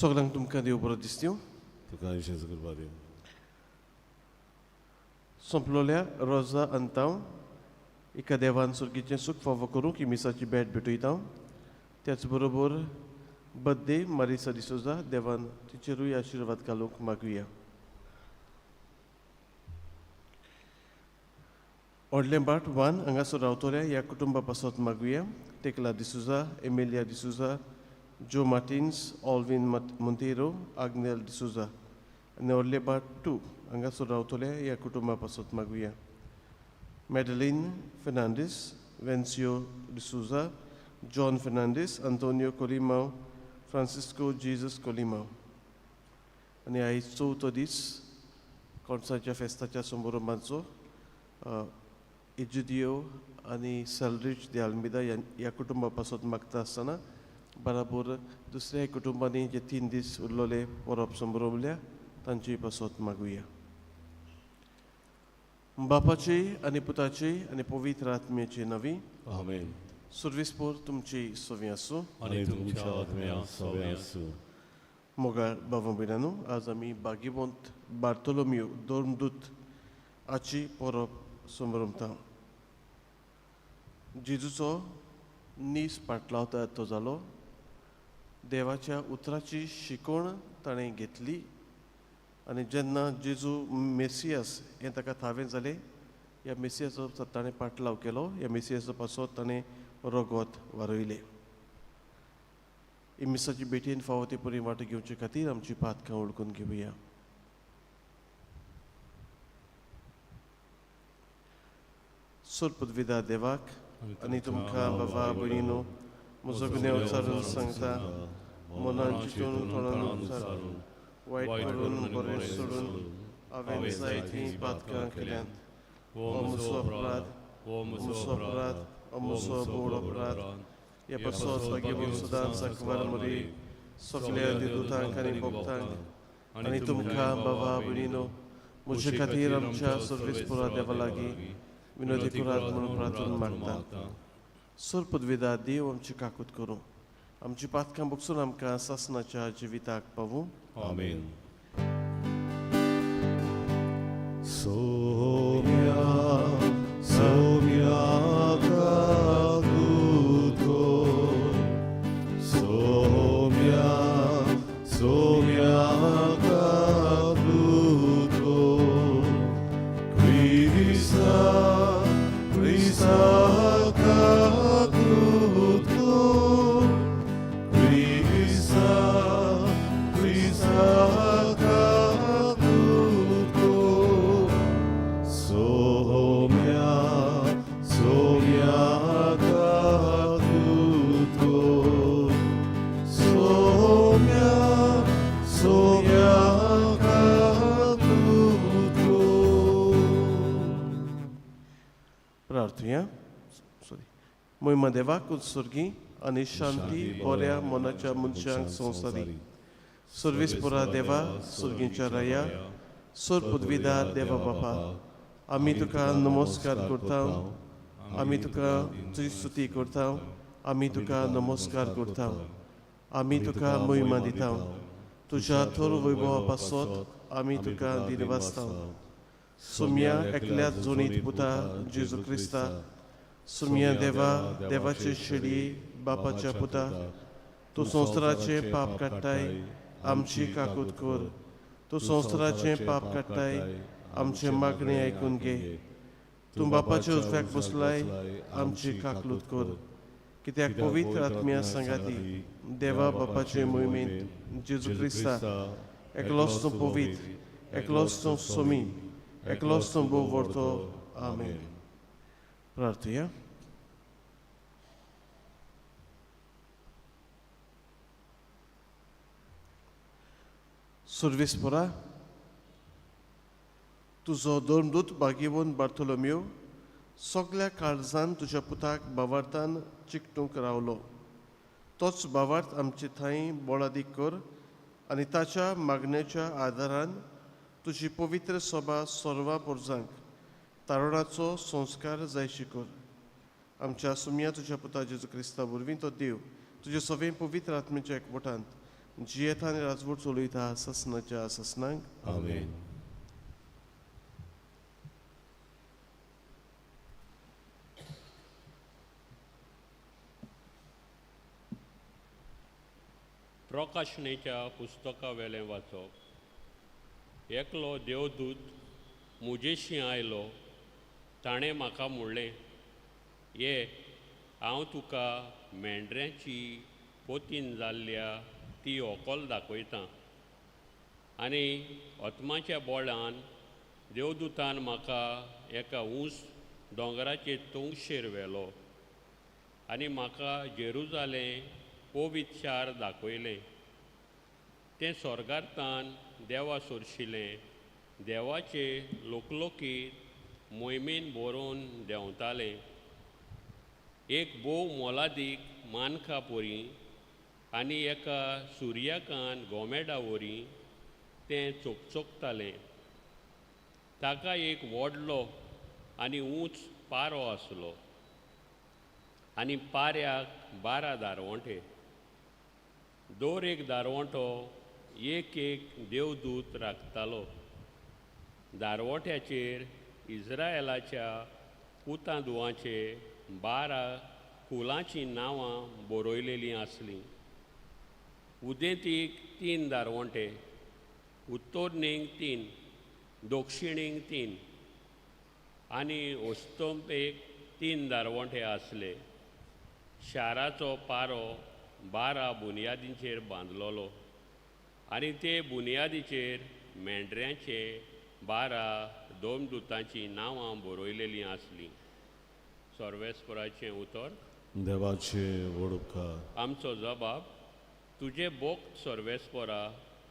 सगळ्यांक तुमकां देव बरो दीस दिवं. तुका आयुश्याचो कृपा दिवं. संपलोल्या रोजा अंताव एका देवान सुर्गीचें सूख फावो करूंक ही मिसाची भेट भेटयता. त्याच बरोबर बर्थडे मारिसा डिसोजा देवान तिचेरूय आशिर्वाद घालूंक मागुया. व्हडलें बाट वान हांगासर रावतल्या ह्या कुटुंबा पासत मागुया. टेकला डिसोजा, एमिलिया डिसोजा, जो मार्टिन्स, ऑल्विन मोंतेरो, आग्नेल डिसोजा आनी व्हडले बाट 2 हांगासर रावतल्या ह्या कुटुंबा पासत मागुया. मेडलिन फेर्नांडीस, वेन्सियो डिसोजा, जॉन फेर्नांडीस, आंतोनियो कोलिमाव, फ्रांसिस्को जेजस कोलिमाव. आनी आयज चवथो दीस कोणसाच्या फेस्ताच्या समारंभाचो इजुदियो आनी सेलरिच de Almeida ह्या कुटुंबा पासत मागता आसतना बराबर दुसऱ्या कुटुंबांनी जे 3 दीस उरलोले परब संभरवल्या तांची पासत मागुया. बापाची आनी पुताची आनी पवित्र आत्म्याची नवी आमेन. सुर्विस्पोर तुमची सोवी आसूं. आनी तुमच्या आत्म्या सोबे आसूं. मोगाळ भाव भयणांनो, आज आमी भाग्यवंत बार्तोलोम्यो दोर्मदूत हाची परब संभरमता. जेजूचो नीस पाटलावता तो जालो. देवाच्या उतराची शिकवण ताणें घेतली आनी जेन्ना जेजू मेसियास हें ताका थावें जालें, ह्या मेसियाचो ताणें पाटलाव केलो. ह्या मेसियाचो पासत ताणें रगत वारयलें. ही मिसाची भेटयेन फावो ते परी वांटो घेवचे खातीर आमची पातकां ओळखून घेवया. सुरपदविदा देवाक आनी तुमकां बाबा भयणीनो म्हजो गुन्यांव विचारून सांगता. मनान चिंतून तोंडान विचारून वायट करून बरें सोडून हांवें जायतीं पातकां केल्यांत. हो म्हजो अपराध, हो म्हजो बोड अपराध. ह्या पासत भाग्यवंत सदांच सांकवार मरी सगळ्या दिवतांक आनी भक्तांक आनी तुमकां बाबा भयणीनो म्हजे खातीर आमच्या सर्वेस्पुरा देवा लागीं विनोदी करात म्हणून प्रार्थना मागता. सुरपदविदा देव आमची काकूत करूं. आमची पातकां बगसून आमकां सासणाच्या जिविताक पावूं. आमेन. सोम्या सोम्या काकूतो, सोम्या सोम्या काकूतो, क्रिसा क्रिसा काकूतो, क्रिसा क्रिसा काकूतो, सोम्या सोम्या काकूतो, सोम्या सोम्या काकूतो. प्रार्थया. मोहिमा देवाक उत्सर्गी आनी शांती बऱ्या मनाच्या मनशांक संवसारी. सर्वेस्पुरा देवा सुर्गीच्या राया, सुरपदविदा देवा बापा, आमी तुका नमस्कार करता. आमी तुका तुजी स्तुती करता. आमी तुका नमस्कार करता. आमी तुका मोहिमा दिता. तुज्या थोर वैभवा पासत आमी तुका दिनवासता. सुम्या एकल्याच जोडीत पुता जेजू क्रिस्ता, सुम्या देवा देवाचे शेडये बापाच्या पुता, तूं संवसाराचें पाप काडटाय आमची काकूत कर. तूं संवसाराचें पाप काडटाय आमचे मागणी आयकून घे. तूं बापाच्या उजव्याक बसलाय आमची काकलूत कर. कित्याक पवित्र आत्म्या सांगाती देवा बापाचे मोहिमेंत जेजू क्रिस्ता एकलोच तूं पवित्र, एकलोच तूं सोमी, एकलोच तूं बोव व्हरतो. आमेन. प्रार्थया. सर्वेस्पुरा, तुजो दोर्मदूत भाग्यवंत बार्तोलोम्यो सगळ्या काळजान तुज्या पुताक भावार्थान चिकटूंक रावलो. तोच भावार्थ आमचे थंय बोळादीक कर आनी ताच्या मागणेच्या आदारान तुजी पवित्र सभा सर्वा पुरजांक तारुणाचो संस्कार जायशी कर. आमच्या सुम्या तुज्या पुता जेजू क्रिस्ता वरवीं तो देव तुजे सगळे पवित्र आत्म्याच्या एकवटांत जियेता आनी राजवट चलयता ससनाच्या ससनांक आमेन. प्रकाशणेच्या पुस्तका वेलें वाचप. एकलो देवदूत मुजेशी आयलो. ताणें म्हाका म्हणलें, ये हांव तुका मेंढऱ्याची पोतीन जाल्ल्या ती व्हंकल दाखयतां. आनी ओतमाच्या बोळान देवदूतान म्हाका एका उंच दोंगराचे तोंगशेर व्हेलो आनी म्हाका जेरुजालेम पवित्र शार दाखयलें. तें स्वर्गांतल्यान देवा सोरशिल्लें, देवाचे लोकलोकीत मोहिमेन बरोवन देंवतालें. एक बोव मोलादीक मानका पोरी आनी एका सुर्याकान गोमेडा वरी तें चोकचोकतालें. ताका एक व्हडलो आनी उंच पारो आसलो आनी पाऱ्याक 12 दारवंटे. दर एक दारवंटो एक एक देवदूत राखतालो. दारवट्याचेर इस्रायेलाच्या पुतांदुवांचे 12 कुलांची नांवां बरयलेलीं आसलीं. उदेंतीक 3 दारवंटे, उत्तोर्नेक 3, दक्षिणेक 3 आनी ओस्तंपेक 3 दारवंटे आसले. शाराचो पारो 12 बुनयादींचेर बांदलोलो आनी ते बुनयादीचेर मेंढऱ्यांचे 12 दोमदूतांची नांवां बरयलेलीं आसलीं. सर्वेस्पराचें उतर. देवाचे व्हड उपकार. आमचो जबाब. तुजे भोक्त सर्वेस्परा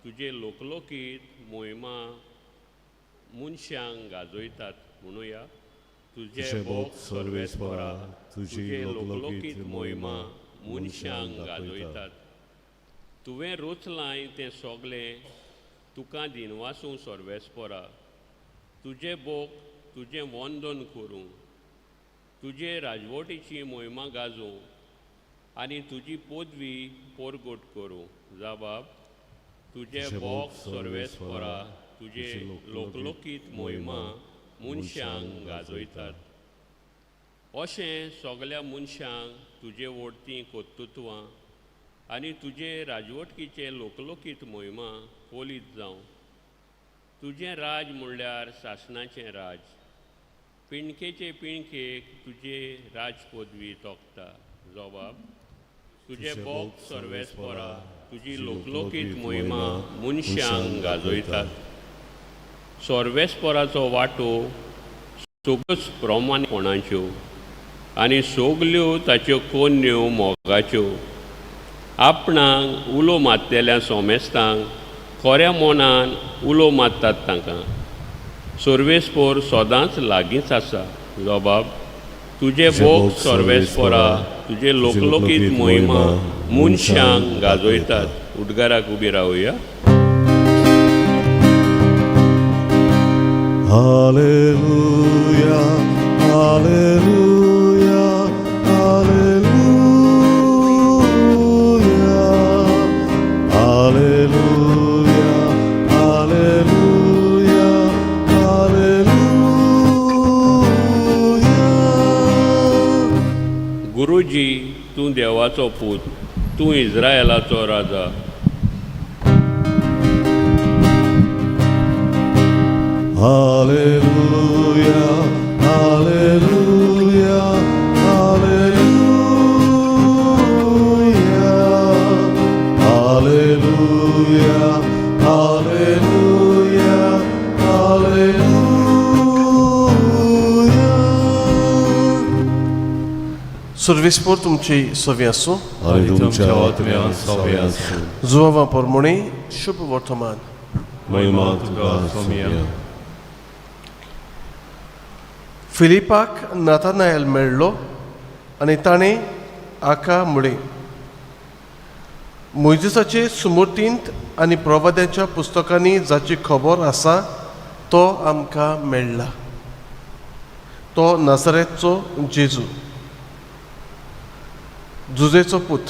तुजे लोकलोकीत मोहिमा मनशांक गाजयतात. म्हणुया. तुजे भोक्त सर्वेस्परा तुजे लोकलोकीत मोहिमा मनशांक गाजयतात. तुवें रोचलाय तें सोगलें तुका दिनवासूं सर्वेस्परा. तुजे भोक्त तुजें वंदन करूं, तुजे राजवटीची मोहिमा गाजूं आनी तुजी पदवी पोरगोट करूं. जबाब. तुजे भोक्त सर्वेस्परा तुजे लोकलोकीत मोहिमा मनशांक गाजयतात. अशें सगल्या मनशांक तुजे वोडतीं कोत्तुत्वां आनी तुजे राजवटकीचे लोकलोकीत मोहिमा कोलीत जावं. तुजें राज म्हणल्यार शासनाचें राज. पिणकेचे पिणकेक तुजे राजपदवी तोखता. जबाब. तुजे भोक्त सर्वेस्परा तुजी लोकलोकीत मोहिमा मनशांक गाजयतात. सर्वेस्पराचो वांटो सगळ्योच प्रमाणपणाच्यो आनी सगल्यो ताच्यो कोन्यो मोगाच्यो. आपणाक उलो मारलेल्या सोमेस्तांक खऱ्या मनान उलो मारतात तांकां. सर्वेस्पर सदांच लागींच आसा. जबाब. तुजे भोक्त सर्वेस्परा तुजे लोकलोकीत मोहिमा मनशांक गाजयतात. उडगाराक उबी रावया. Hallelujah, hallelujah, hallelujah, hallelujah, hallelujah, hallelujah. गुरुजी, तूं देवाचो पूत, तूं इस्रायेलाचो राजा. Hallelujah, hallelujah, hallelujah, hallelujah, hallelujah, hallelujah. Serwispor तुमची सोवी आसूं. आनी तुमच्या आत्म्यान सोबे आसूं. जुवां पोरमोणी शुभ वर्तमान. महिमा तुका सोम्या. फिलिपाक नातानायल मेळ्ळो आनी ताणें आका म्हळें, मोइजेसाचे सुमृतींत आनी प्रवाद्याच्या पुस्तकांनी जाची खबर आसा तो आमकां मेळ्ळा. तो नासरेतचो जेजू, जुजेचो पूत.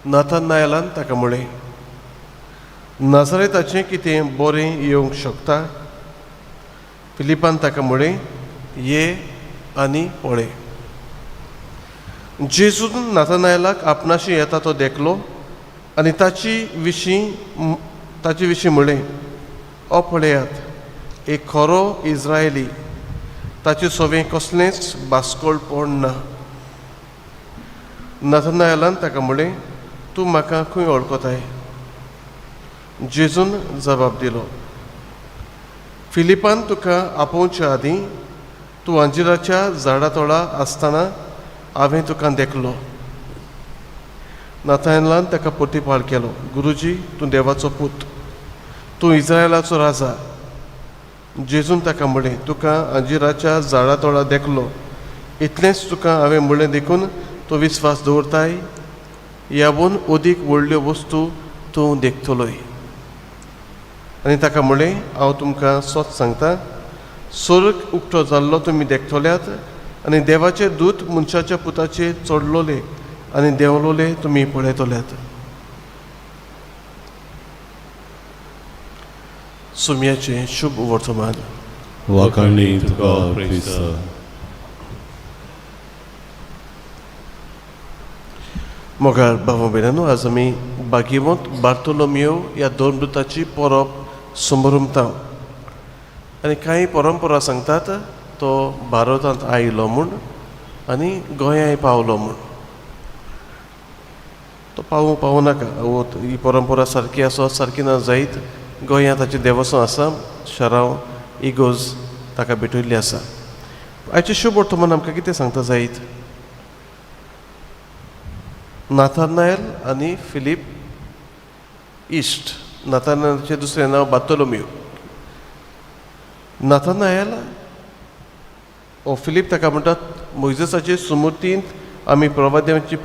नाथानायलान ताका म्हळें, नासरेताचें कितें बरें येवंक शकता? फिलिपान ताका म्हळें, ये आनी पळय. जेजून नाथानायलाक आपणाशी येता तो देखलो आनी ताचे विशीं म्हळें, पळयात, एक खरो इस्रायली, ताचे सोबें कसलेंच भासकोळपण ना. नाथानायलान ताका म्हळें, तूं म्हाका खंय वळखताय? जेजून जबाब दिलो, फिलिपान तुका आपोवच्या आदीं तूं अंजिराच्या झाडा तळा आसतना हांवें तुका देखलो. नाथानायलान ताका प्रतिपाळ केलो, गुरुजी, तूं देवाचो पूत, तूं इस्रायलाचो राजा. जेजून ताका म्हळें, तुका अंजिराच्या झाडा तळा देखलो, इतलेंच तुका हांवें म्हळें देखून तूं विस्वास दवरताय? ह्याहून अदीक व्हडल्यो वस्तू तूं देखतलोय. आनी ताका म्हळें, हांव तुमकां सोत सांगतां, स्वर्ग उक्तो जाल्लो तुमी देखतल्यात आनी देवाचे दूत मनशाच्या पुताचेर चडलोले आनी देंवलोले तुमी पळयतल्यात. सुमयाचें शुभ वर्तमान. वाखाणणी तुका क्रिस्त. मोगाळ भाव भयणांनो, आज आमी भाग्यवंत बार्तोलोमेव ह्या दोन दुताची परब समारंभता. आनी कांय परंपरा सांगतात तो भारतांत आयलो म्हूण आनी गोंयांय पावलो म्हूण. तो पावूं नाका, ही परंपरा सारकी आसत सारकी ना जायत. गोंयांत ताचें देवस्थान आसा, शारांव इगोज ताका भेटयल्ली आसा. आयचें शुभ वर्तमान आमकां कितें सांगता जायत? नाथानायल आनी फिलीप इश्ट. नाथानायलाचें दुसरें नांव बार्तोलोमेव. नाथानायल ओ फिलीप ताका म्हणटात, मोइजेसाचे सुमतींत आमी प्रवाद्यांची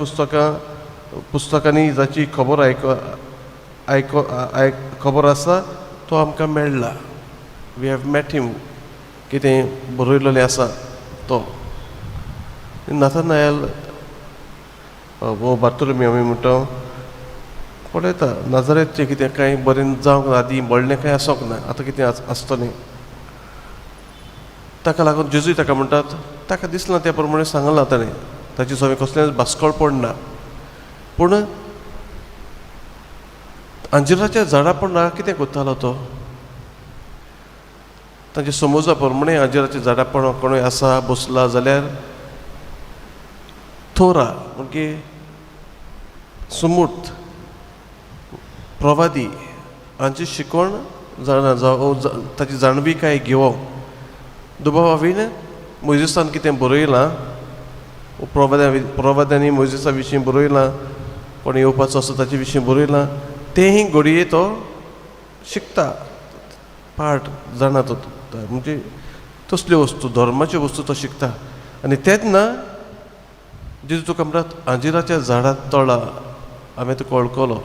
पुस्तकांनी जाची खबर खबर आसा तो आमकां मेळ्ळा. वी हॅव मॅट हिम. कितें बरयलेलें आसा तो. नाथानायल वो बार्तोलोमेव आमी म्हणटा, पळयता नाजारेतचें कितें कांय बरें जावंक ना, आदीं व्हडलें कांय आसोंक ना, आतां कितें आसतलें. ताका लागून जेजूय ताका म्हणटात, ताका दिसलां त्या प्रमाणे सांगलां ताणें, ताचे सगळें कसलेंच भासकोळपण ना. पूण अंजिराच्या झाडा पोंदा कितें कोत्तालो तो? ताच्या समजा प्रमाणे अंजिराच्या झाडा पोंदा कोणूय आसा बसला जाल्यार थोरा म्हणजे सुमूर्त प्रवादी हांची शिकवण जाणा जावं ताची जाणविकाय घेवप. दुबावावीन मोइजेसान कितें बरयलां, प्रवाद्यांनी मोइजेसा विशीं बरयलां, कोण येवपाचो आसा ताचे विशीं बरयलां, तेंय घडये तो शिकता, पाठ जाणा तो. म्हणजे तसल्यो वस्तू, धर्माच्यो वस्तू तो शिकता. आनी तेन्ना जेजू तुका म्हणटात, अंजिराच्या झाडा तळा हांवें तुका वळखलो.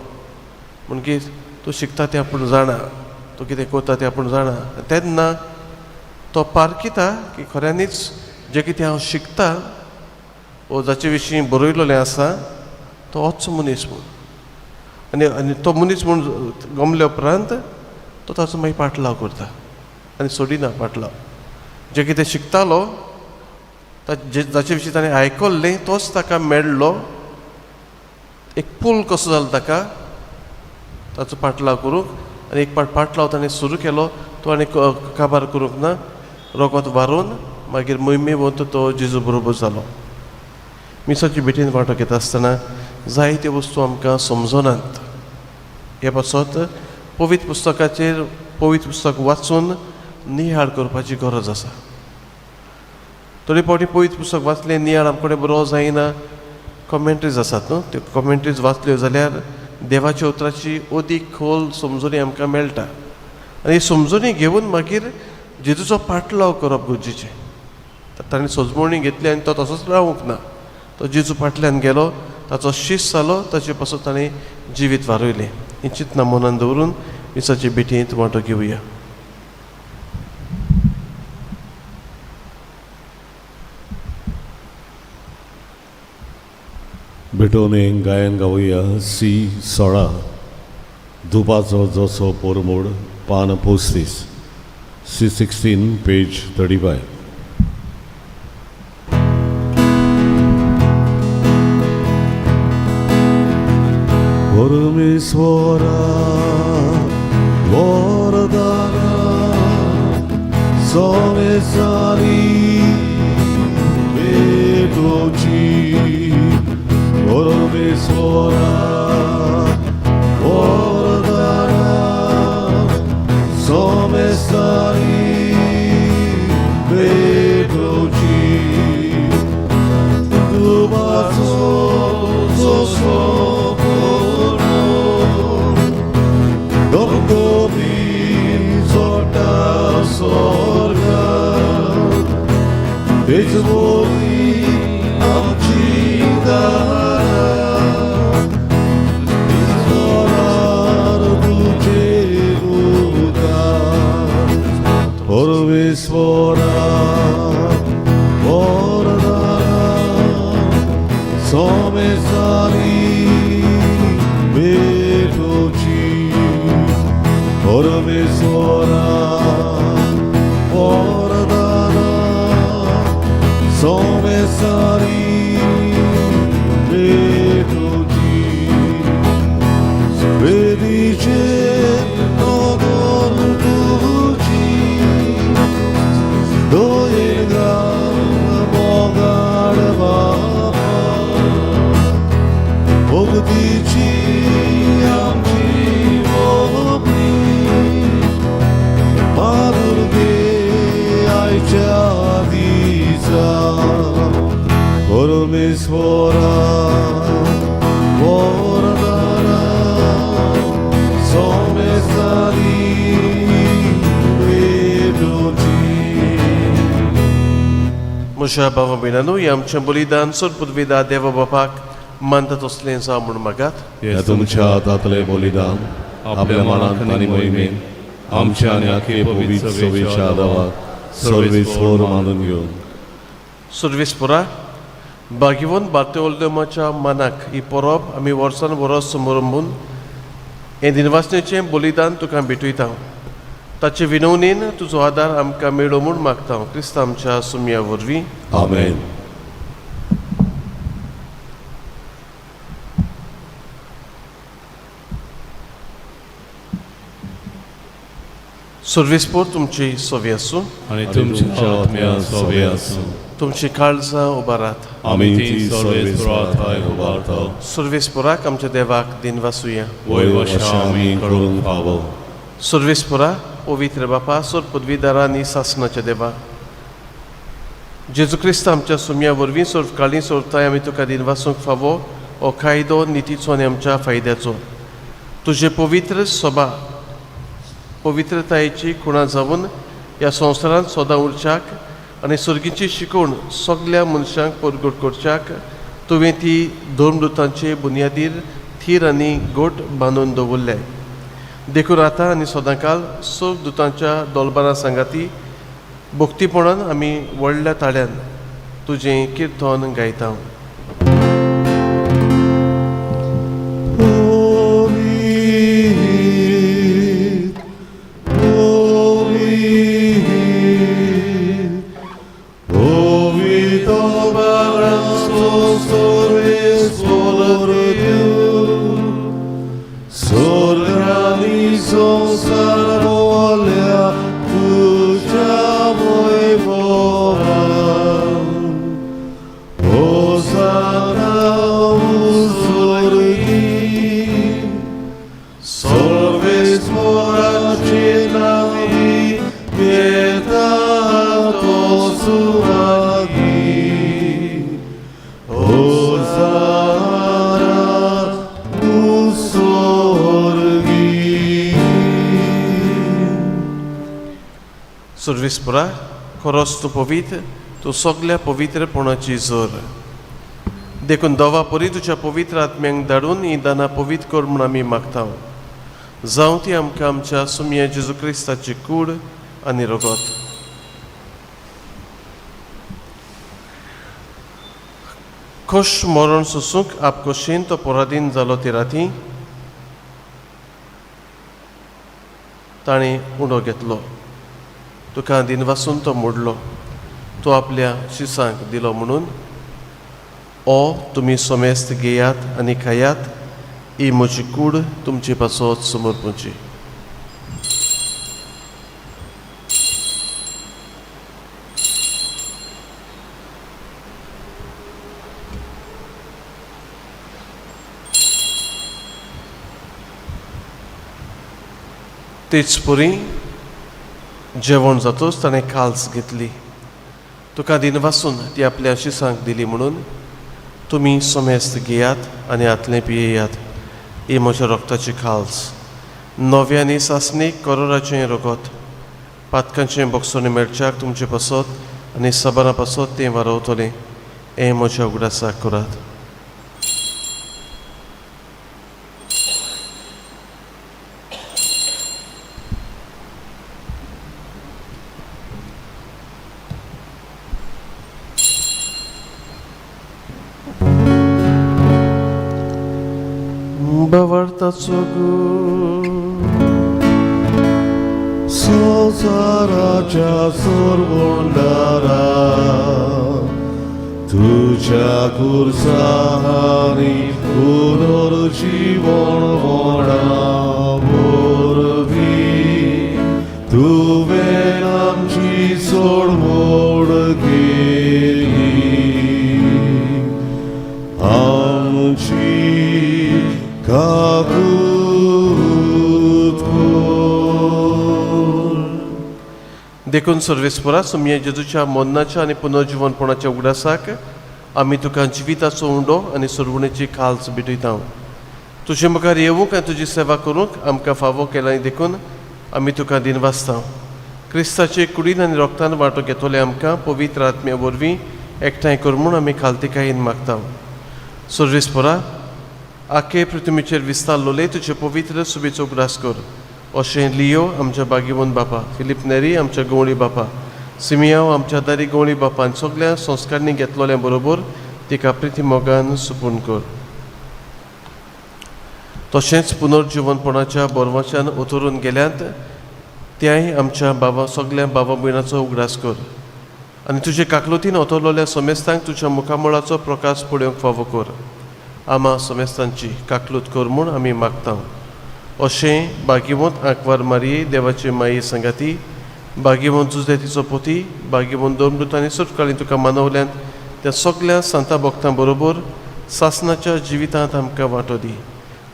म्हणजे तूं शिकता तें आपूण जाणा, तूं कितें करता तें आपूण जाणा. तेन्ना तो पारखिता की खऱ्यांनीच जें कितें हांव शिकता वो जाचे विशीं बरयलेलें आसा तो होच मनीस म्हूण. आनी तो मनीस म्हूण गमले उपरांत तो ताचो मागीर पाटलाव करता आनी सोडिना पाटलाव. जें कितें शिकतालो जाचे विशीं ताणें आयकल्लें तोच ताका मेळ्ळो. एक पूल कसो जालो ताका ताचो पाटलाव करूंक. आनी एक पाटलाव ताणें सुरू केलो तो आनी काबार करूंक ना. रोगोत वारून मागीर मोहिमे वत तो जेजू बरोबर जालो. मिसाची भेटीन वांटो घेता आसतना जायत्यो वस्तू आमकां समजनात. हे पासत पवित्र पुस्तकाचेर पवित्र पुस्तक वाचून नियाळ करपाची गरज आसा. थोडे फावटी पवित्र पुस्तक वाचलें नियाळ आमचे कडेन बरो जायना. कॉमेंट्रीज आसात न्हू, त्यो कॉमेंट्रीज वाचल्यो जाल्यार देवाच्या उतराची अदीक खोल समजुनी आमकां मेळटा. आनी समजुनी घेवन मागीर जेजूचो पाटलाव करप गरजेचें. ताणें सजमोवणी घेतली आनी तो तसोच रावूंक ना. तो जेजू फाटल्यान गेलो, ताचो शिश्य जालो, ताचे पासून ताणें जिवीत वारयलें. ही चिंतना मनान दवरून मिसाचे भेटींत वांटो घेवया. भेटोने गायन गावुया C16 धुपाचो जसो पोरमोड पान 35 C16 पेज 35. परमेश्वरा वरदाना सोमेसारी भेटोची परमेश्वरा वरदाना सोमेसारी भेटोची दुबाचो जसो It's holy, amchida. It's orar tuche luga. Porvesvora, vordana, somesari, betochi. Porvesvora, Somesari Betoji Svedice Nogorduji Doyega Mogarva Ogdici Amchi Vobni Madurge Aicha Pormesvora Vordana Somesari Vedoci. Moshe Bava Binanu Yam Chambolidan Sur Pudvida Deva Bapak Mantat Oslen Samun Magat या तुमच्या हातातले बलिदान आपल्या मनात आणि मोहिमेन आमच्या आणि आखे पवित्र सेवेच्या आदारात सर्वेश्वर मानून घेऊन Survispura Bagivon Barteoldemocha Manak I Porob Ami Warsan Voros Sumurambun and Invasnechem Bolidan to Kambituita Tache Vinonin to Zohadar Am Kamelomun Maktam Christamcha Sumia Vorvi. Amen. Survispur Tumchi Soviasu आणि तुमच्या आत्म्या सोबे असो. Tumchi Kalza Obarat आम्ही ती सर्वेश्वरात हाय उभारतो Survispura Kamcha Devak Dinvasuya वैवशा आम्ही करून पावो Survispura Ovitre Bapa Sur Pudvidarani Sasnacha Deva Jesu Christa Amcha Sumia Vorvin Sur Kalin Sur Tayami Tuka Dinvasung Favo O Kaido Nititsone Amcha Faideco Tuझे पवित्र सभा पवित्रतायेची खुणा जावन ह्या संवसारांत सोदा उरच्याक आनी सुर्गीची शिकवण सगळ्या मनशांक परगट करच्याक तुवें ती धर्मदुतांचे बुनयादीर थीर आनी गोट बांदून दवरले देखून आतां आनी सदांकाल सग दुतांच्या दोलबारा सांगाती भक्तीपणान आमी व्हडल्या ताळ्यान तुजें किर्तन गायता. Survispura, खरोच तूं पवित्र तूं सगळ्या पवित्रपणाची जोर देखून दोवा परी तुज्या पवित्र आत्म्यांक धाडून ही दानां पवित्र कर म्हूण आमी मागता जावं ती आमकां आमच्या सुमया जेजू क्रिस्ताची कूड आनी रगत खोश मरण सोसूंक आपकोशीन तो पोरादीन जालो ती राती ताणें उडो घेतलो. तुका दिनवासून तो मोडलो. तो आपल्या शिसांक दिलो म्हणून ओ तुमी सोमेस्त घेयात आनी खायात. ही म्हजी कूड तुमचे पासत समोर पोंची. तेच पुरी जेवण जातूच ताणें काल्स घेतली. तुका दिनवासून ती आपल्या शिसांक दिली म्हणून तुमी सोमेस्त घेयात आनी आतलें पियेयात. ही म्हज्या रोगताची काल्स. नव्यानी सासणीक करोराचें रगत पातकांचें बोगसोनी मेळच्याक तुमचे पासत आनी सबरां पासत तें वारवतलें. हें म्हज्या उगडासाक करात. Bawartaco संसाराच्या सोरवंडारा तुझ्या कुर्साहारी पुनर्जीवन वडा वरवी तुवें आमची सोडवड केली. आमची देखून सर्वेस्परा सुमये जेजूच्या मोन्नाच्या आनी पुनर्जीवनपणाच्या उगडासाक आमी तुका जिविताचो उंडो आनी सोडवणेची काल्स भेटयता. तुजे मुखार येवूंक आनी तुजी सेवा करूंक आमकां फावो केला देखून आमी तुका दिनवासता. क्रिस्ताचे कुडीन आनी रोगतान वांटो घेतले आमकां पवित्र आत्म्या वरवीं एकठांय कर म्हूण आमी खालतिकायेन मागता. सर्वेस्परा आखे पृथ्वीचेर विस्तारलोले तुजे पवित्र सुबेचो उगडास कर. अशें लियो आमच्या बागीवन बापा, फिलीप नेरी आमच्या गवळी बापा, सिमियांव आमच्या दारी गवळी बापा आनी सगळ्या संस्कारांनी घेतलोल्या बरोबर तिका प्रिती मोगान सुपूर्ण कर. तशेंच पुनर्जीवनपणाच्या बोरवाच्यान उतरून गेल्यात त्याय आमच्या बाबा सगळ्या बाबा भयणाचो उगडास कर. आनी तुजे काकलोतीन ओतरलोल्या सोमेस्तांक तुज्या मुखामळाचो प्रकाश पळोवंक फावो कर. आमा सोमेस्तांची काकलूत कर म्हूण आमी मागता. अशें बागीवंत आंकवार मारये देवाचे माये संगाती, बागीवंत जुजे तिचो पोती, बागीवंत दोमदूतांनी सुटकाळी तुका मानवल्यान त्या सगळ्या संता भक्तां बरोबर सासणाच्या जिवितांत आमकां वांटो दी.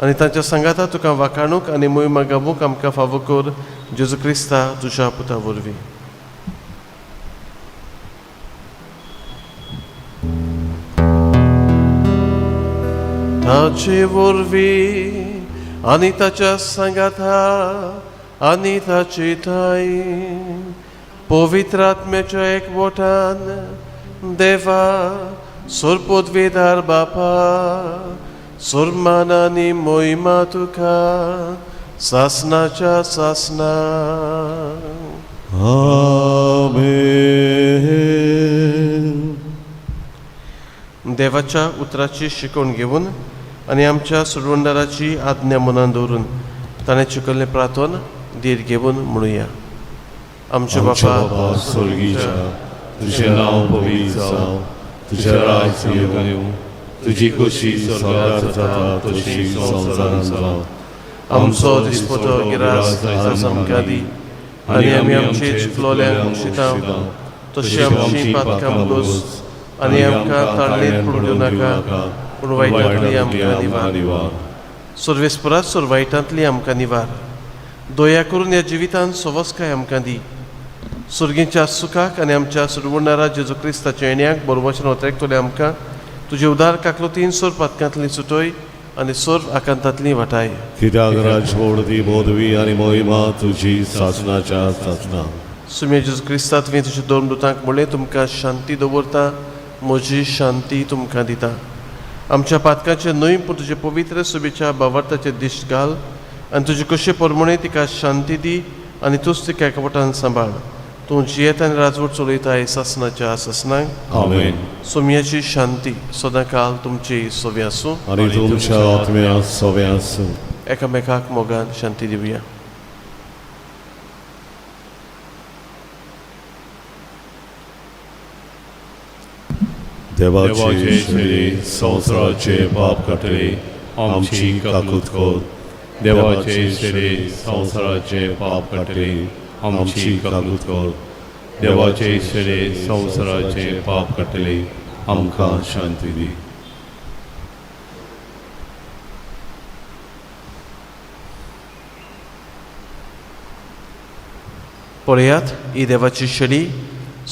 आनी तांच्या संगाता तुका वाखाणूक आनी मोहिमा गावूंक आमकां फावो कर. जेजू क्रिस्ता तुज्या पुता वरवीं. ताचे वरवीं आनी ताच्या सांगाता आनी ताची थाय पवित्र आत्म्याच्या एकवटान देवा सोरपोदवेदार बापा सोरमान आनी मोहिमा तुका सासनाच्या सासना. आमेन. देवाच्या उतराची शिकवण घेवन आनी आमच्या सुडवंडाराची आज्ञा मनान दवरून ताणें शिकयल्लें प्रार्थन धीर घेवन म्हणुया. आमचे बापा स्वर्गीच्या तुझें नांव पवित्र जावं, तुजें राज्य येवं, तुजी कशी स्वर्गांत जाता तशी संवसारांत जावं. आमचो दिसपतो गिरास आयज आमकां दी आनी आमी आमचे चुकलोल्यांक बक्षितांव तशी आमची पातकां दोस आनी आमकां ताळणेंत पडूं नाका पूण वायटांतली आमकां निवार. सर्वेस्परात सोर वायटांतली आमकां निवार. दया करून ह्या जिवितांत सवस्काय आमकां दी. सुर्गीच्या सुखाक आनी आमच्या सुरवणारा जेजू क्रिस्ताच्या येण्याक बरोवचें वतरेकतले आमकां तुजे उदार काकलोतीन सोर पातकांतली सुटोय आनी सोर आकांतांतली वाटाय. कित्याक राजवड मोदवी आनी मोहिमा तुजी सासणाच्या सासना. सुमे जेजू क्रिस्ता तुवें तुज्या दोन दुतांक म्हणलें तुमकां शांती दवरता, म्हजी शांती तुमकां दिता. आमच्या पातकांचे न्हय पूण तुजे पवित्र सुबेच्या बावार्थाचे दिश्ट घाल आनी तुजे कशे परमणे तिका शांती दी आनी तूंच तिका एकवटान सांबाळ. तूं जियेत आनी राजवट चलयताय ससनाच्या ससनांक आमेन. सोम्याची शांती सदांकाल तुमची सोबी आसूं आनी तुमच्या आत्म्या सोबे आसूं. एकामेकाक मोगान शांती दिवया. देवाचे शरीर संवसाराचे पाप काटले आमची काकूत कर. देवाचे शरीर संवसाराचे पाप काटले आमची काकूत कर. देवाचे शरीर संवसाराचे पाप काटले आमकां शांती दी. पळयात ही देवाची शेळी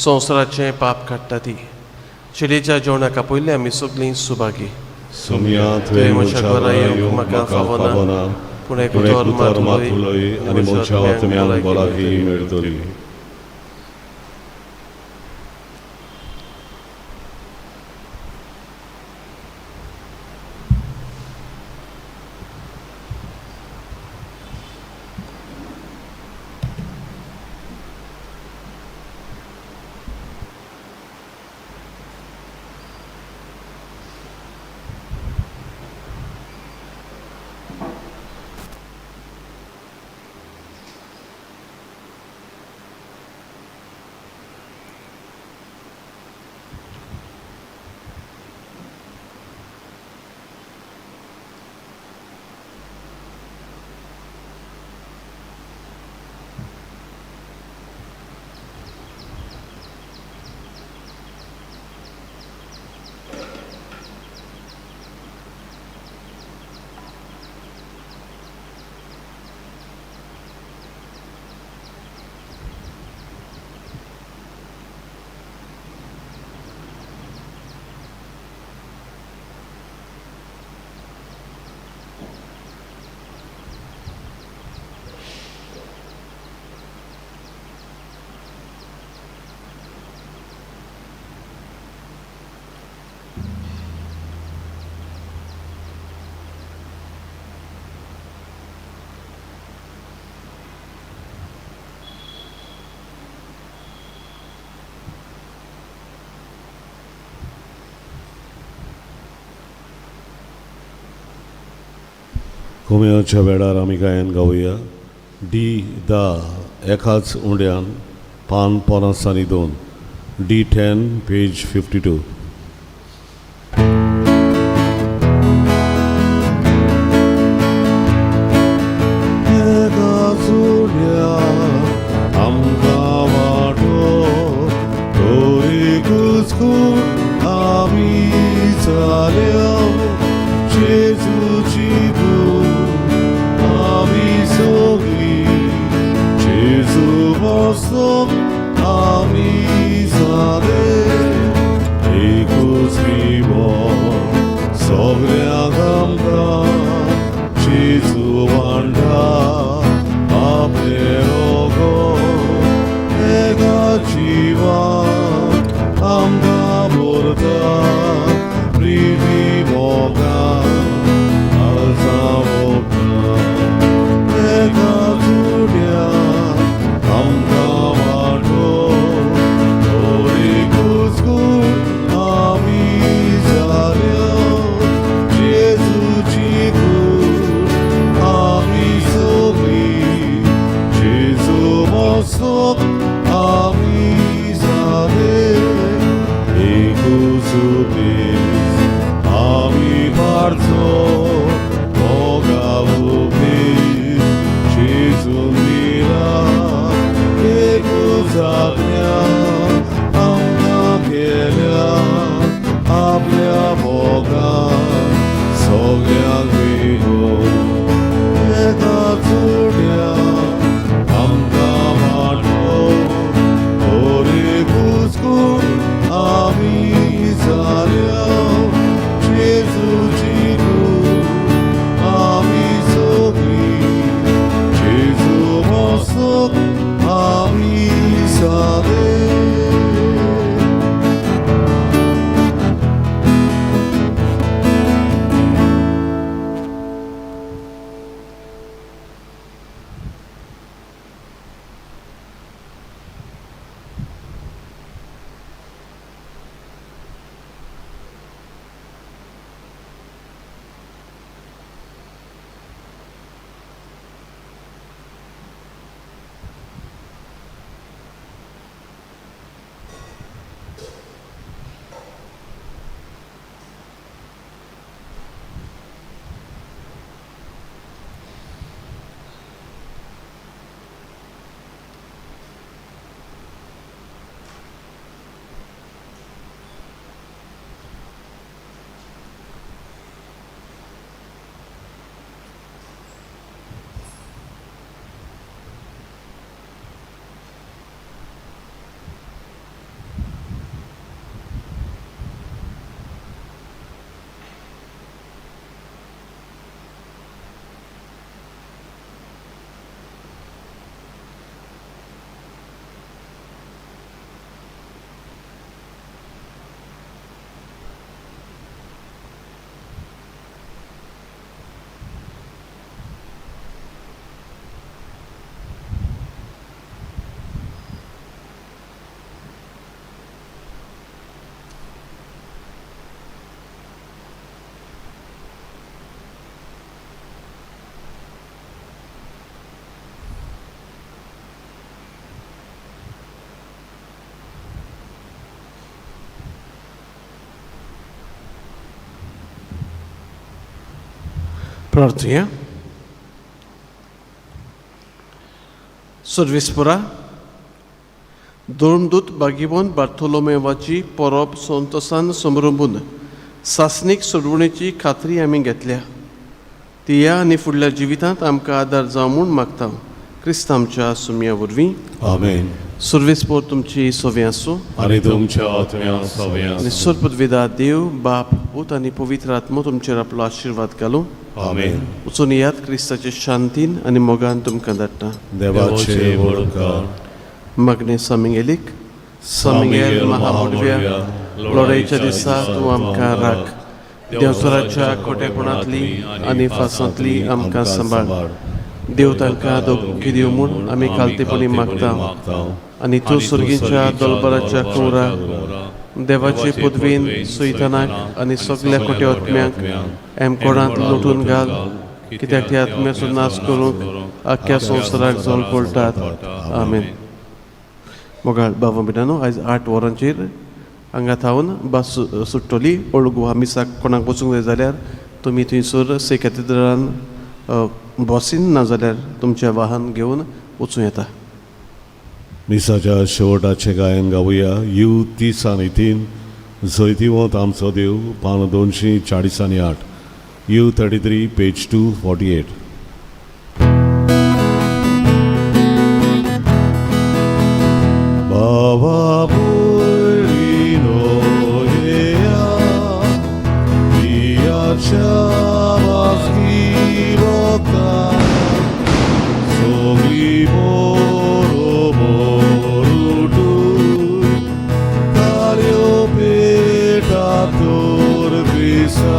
संवसाराचें पाप काडटा ती. शेळयेच्या जेवणाका पयलीं आमी सगळीं सुभागी. सुम्या तुवें म्हज्या घरा येवंक म्हाका फावना, पूण एक उतर मातुलय आनी म्हज्या आत्म्यान भलायकी मेळटली. कुमेच्या वेळार आमी गायन गावया. D10 एकाच उंड्यान पान 50 आनी 2. D10 page 52. प्रार्थूया. सर्वेस्परा दोर्मदूत बागिबोन बार्थोलोमेवाची परब संतोसान समरुंबून सासणीक सोडवणेची खात्री आमी घेतल्या. ती ह्या आनी फुडल्या जिवितांत आमकां आदार जावं म्हूण मागता. क्रिस्त आमच्या सुमया वरवीं. आमेन. सर्वेस्पोर तुमची सोवी आसूं. आनी तुमच्या आत्म्या सवे आनी सर्पद्वेदा देव बाप पूत आनी पवित्र आत्मो तुमचेर आपलो आशिर्वाद घालूं. आमेन. वचून याद क्रिस्ताचे शांतीन आनी मोगान तुमकां धाडटा. देवाचे वडकार मागणे सामिंगेलीक. सामिंगेल महामुडव्या लढाईच्या दिसा तूं आमकां राख. देवतराच्या खोटेपणांतली आनी फासांतली आमकां सांबाळ. देव तांकां दोगी दिवं म्हूण आमी खालतेपणी मागता. आनी तूं सुर्गीच्या दोलबाराच्या कुवरा देवाचे पदवेन सैतानाक आनी सगळ्या खोटे आत्म्यांक एमकोडांत लुटून घाल. कित्याक ते आत्म्याचो नाश करूंक आख्या संवसाराक झोल पडटात. आमेन. मोगाळ बाबा बिडानो, आयज 8 वरांचेर हांगा थावन बस सुट्टली. ओल्ड गोवा मिसाक कोणाक वचूंक जाय जाल्यार तुमी थंयसर से कॅथेड्रलान बसीन ना जाल्यार तुमचें वाहन घेवन वचूं येता. मिसाच्या शेवटाचे गायन गावुया. यू 30 आनी 3 जैतिवंत आमचो देव, पान 240 आनी 8. You 33 page 248. बाबा बुळीनो येया दियाच्या वाजगी लोका सोगली बरोबर उठून कार्यो पेटातोर क्रिसा